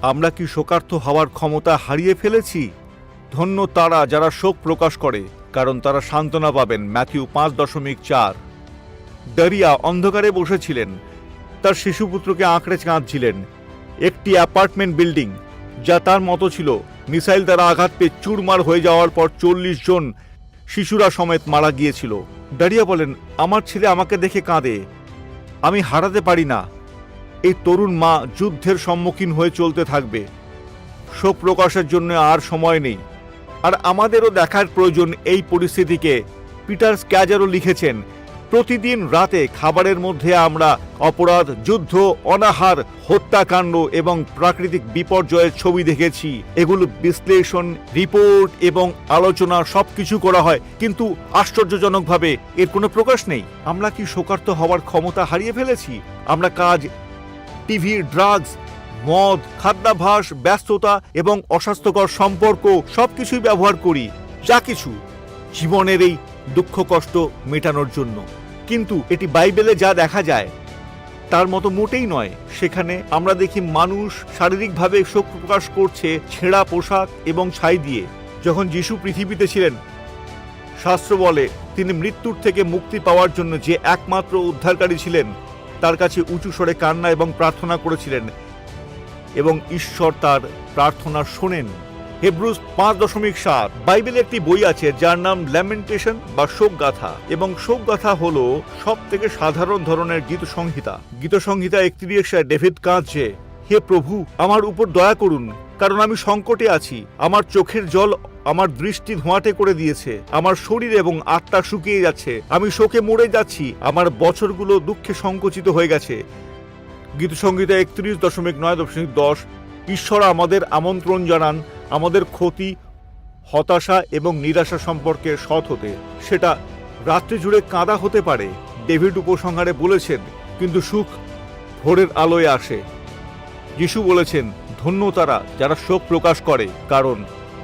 আমরা কি শোকার্ত হওয়ার ক্ষমতা হারিয়ে ফেলেছি? ধন্য তারা যারা শোক প্রকাশ করে, কারণ তারা সান্ত্বনা পাবেন। ম্যাথিউ 5:4। দারিয়া অন্ধকারে বসেছিলেন, তার শিশুপুত্রকে আঁকড়ে কাঁদছিলেন। একটি অ্যাপার্টমেন্ট বিল্ডিং যা তার মতো ছিল মিসাইল দ্বারা আঘাত পেয়ে চুরমার হয়ে যাওয়ার পর 40 জন শিশুরা সমেত মারা গিয়েছিল। দারিয়া বলেন, আমার ছেলে আমাকে দেখে কাঁদে, আমি হারাতে পারি না। এই তরুণ মা যুদ্ধের সম্মুখীন হয়ে চলতে থাকবে। শোক প্রকাশের জন্য আর সময় নেই, আর আমাদেরও দেখার প্রয়োজন এই পরিস্থিতিকে। পিটার স্ক্যাজারও লিখেছেন, প্রতিদিন রাতে খাবারের মধ্যে আমরা অপরাধ, যুদ্ধ, অনাহার, হত্যাকাণ্ড এবং প্রাকৃতিক বিপর্যয়ের ছবি দেখেছি। এগুলো বিশ্লেষণ, রিপোর্ট এবং আলোচনা সবকিছু করা হয়, কিন্তু আশ্চর্যজনকভাবে এর কোনো প্রকাশ নেই। আমরা কি শোকার্ত হওয়ার ক্ষমতা হারিয়ে ফেলেছি? আমরা কাজ, টিভি, ড্রাগস, মদ, খাদ্যাভ্যাস, ব্যস্ততা এবং অস্বাস্থ্যকর সম্পর্ক সবকিছুই ব্যবহার করি, যা কিছু জীবনের এই দুঃখ কষ্ট মেটানোর জন্য। কিন্তু এটি বাইবেলে যা দেখা যায় তার মতো মোটেই নয়। সেখানে আমরা দেখি মানুষ শারীরিকভাবে শোক প্রকাশ করছে ছেঁড়া পোশাক এবং ছাই দিয়ে। যখন যিশু পৃথিবীতে ছিলেন, শাস্ত্র বলে তিনি মৃত্যুর থেকে মুক্তি পাওয়ার জন্য যে একমাত্র উদ্ধারকারী ছিলেন, তার কাছে উঁচু স্বরে কান্না এবং প্রার্থনা করেছিলেন, এবং ঈশ্বর তার প্রার্থনা শোনেন। হেব্রুস 5:7। বাইবেলে একটি বই আছে যার নাম ল্যামেন্টেশন বা শোকগাথা, এবং শোকগাথা হলো সব থেকে সাধারণ ধরনের গীতসংহিতা। গীতসংহিতা 31 ডেভিড কাঁদছে, হে প্রভু, আমার উপর দয়া করুন, কারণ আমি সংকটে আছি। আমার চোখের জল আমার দৃষ্টি ধোঁয়াটে করে দিয়েছে, আমার শরীর এবং আত্মা শুকিয়ে যাচ্ছে, আমি শোকে মরে যাচ্ছি, আমার বছরগুলো দুঃখে সংকুচিত হয়ে গেছে। গীতসংহিতা 31.9.10। ঈশ্বর আমাদের আমন্ত্রণ জানান আমাদের ক্ষতি, হতাশা এবং নিরাশা সম্পর্কে সৎ হতে। সেটা রাত্রি জুড়ে কাঁদা হতে পারে। ডেভিড উপসংহারে বলেছেন, কিন্তু সুখ ভোরের আলোয় আসে। যিশু বলেছেন, ধন্য তারা যারা শোক প্রকাশ করে, কারণ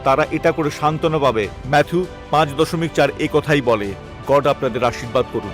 তারা এটা করে সান্ত্বনা পাবে। ম্যাথিউ 5:4 এই কথাই বলে। গড আপনাদের আশীর্বাদ করুন।